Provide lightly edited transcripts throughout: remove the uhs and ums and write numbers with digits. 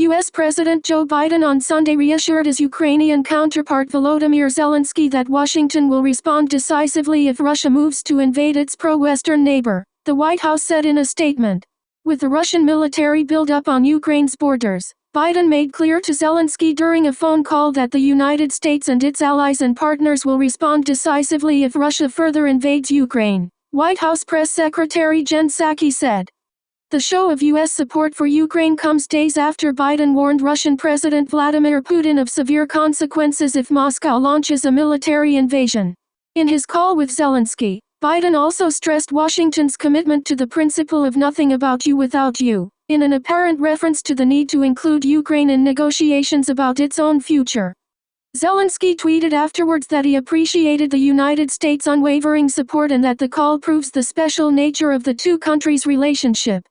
U.S. President Joe Biden on Sunday reassured his Ukrainian counterpart Volodymyr Zelensky that Washington will respond decisively if Russia moves to invade its pro-Western neighbor, the White House said in a statement. With the Russian military buildup on Ukraine's borders, Biden made clear to Zelensky during a phone call that the United States and its allies and partners will respond decisively if Russia further invades Ukraine, White House Press Secretary Jen Psaki said. The show of U.S. support for Ukraine comes days after Biden warned Russian President Vladimir Putin of severe consequences if Moscow launches a military invasion. In his call with Zelensky, Biden also stressed Washington's commitment to the principle of nothing about you without you, in an apparent reference to the need to include Ukraine in negotiations about its own future. Zelensky tweeted afterwards that he appreciated the United States' unwavering support and that the call proves the special nature of the two countries' relationship.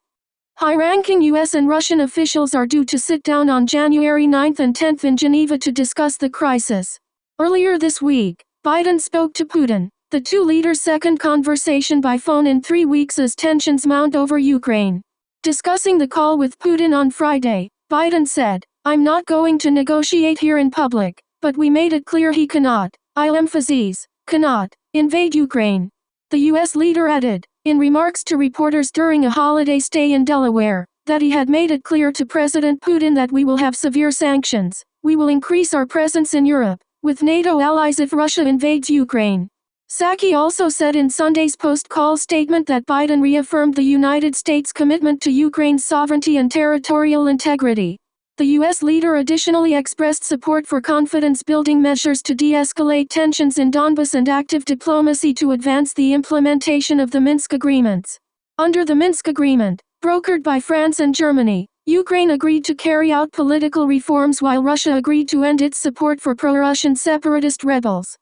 High-ranking U.S. and Russian officials are due to sit down on January 9 and 10 in Geneva to discuss the crisis. Earlier this week, Biden spoke to Putin, the two leaders' second conversation by phone in 3 weeks as tensions mount over Ukraine. Discussing the call with Putin on Friday, Biden said, "I'm not going to negotiate here in public, but we made it clear he cannot, I'll emphasize, cannot, invade Ukraine." The U.S. leader added, in remarks to reporters during a holiday stay in Delaware, that he had made it clear to President Putin that we will have severe sanctions. We will increase our presence in Europe, with NATO allies if Russia invades Ukraine. Psaki also said in Sunday's post-call statement that Biden reaffirmed the United States' commitment to Ukraine's sovereignty and territorial integrity. The U.S. leader additionally expressed support for confidence-building measures to de-escalate tensions in Donbas and active diplomacy to advance the implementation of the Minsk agreements. Under the Minsk agreement, brokered by France and Germany, Ukraine agreed to carry out political reforms while Russia agreed to end its support for pro-Russian separatist rebels.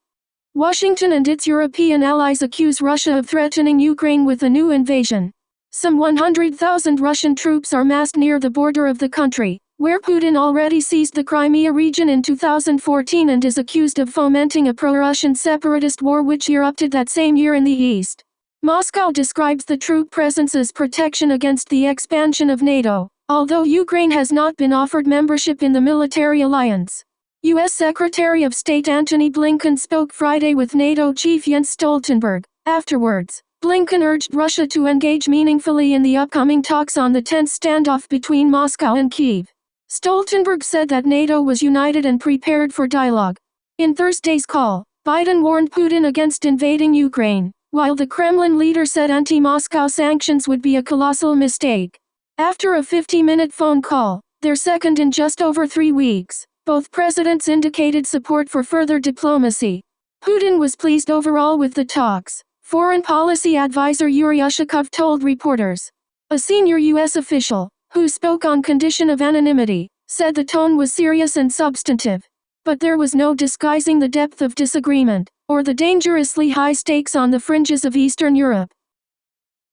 Washington and its European allies accuse Russia of threatening Ukraine with a new invasion. Some 100,000 Russian troops are massed near the border of the country, where Putin already seized the Crimea region in 2014 and is accused of fomenting a pro-Russian separatist war which erupted that same year in the east. Moscow describes the troop presence as protection against the expansion of NATO, although Ukraine has not been offered membership in the military alliance. U.S. Secretary of State Antony Blinken spoke Friday with NATO chief Jens Stoltenberg. Afterwards, Blinken urged Russia to engage meaningfully in the upcoming talks on the tense standoff between Moscow and Kyiv. Stoltenberg said that NATO was united and prepared for dialogue. In Thursday's call, Biden warned Putin against invading Ukraine, while the Kremlin leader said anti-Moscow sanctions would be a colossal mistake. After a 50-minute phone call, their second in just over 3 weeks, both presidents indicated support for further diplomacy. Putin was pleased overall with the talks, Foreign Policy Advisor Yuri Ushakov told reporters. A senior U.S. official, who spoke on condition of anonymity, said the tone was serious and substantive. But there was no disguising the depth of disagreement, or the dangerously high stakes on the fringes of Eastern Europe.